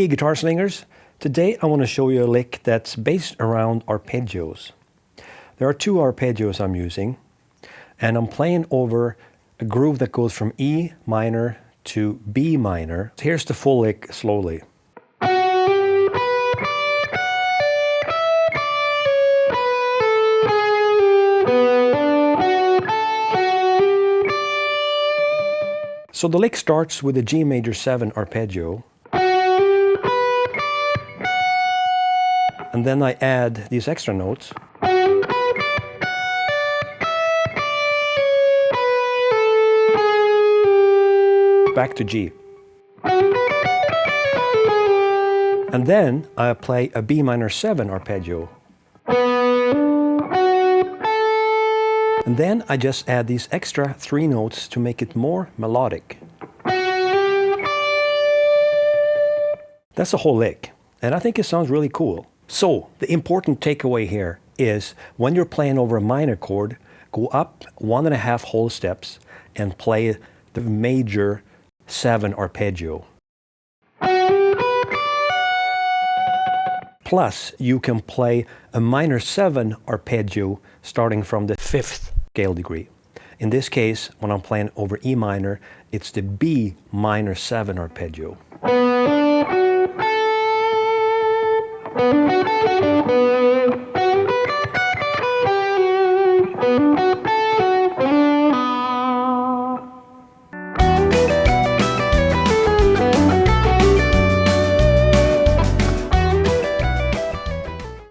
Hey guitar slingers, today I want to show you a lick that's based around arpeggios. There are two arpeggios I'm using, and I'm playing over a groove that goes from E minor to B minor. Here's the full lick slowly. So the lick starts with a G major 7 arpeggio, and then I add these extra notes. Back to G. And then I play a B minor 7 arpeggio. And then I just add these extra 3 notes to make it more melodic. That's the whole lick, and I think it sounds really cool. So, the important takeaway here is when you're playing over a minor chord, go up 1.5 whole steps and play the major 7 arpeggio. Plus, you can play a minor 7 arpeggio starting from the 5th scale degree. In this case, when I'm playing over E minor, it's the B minor 7 arpeggio.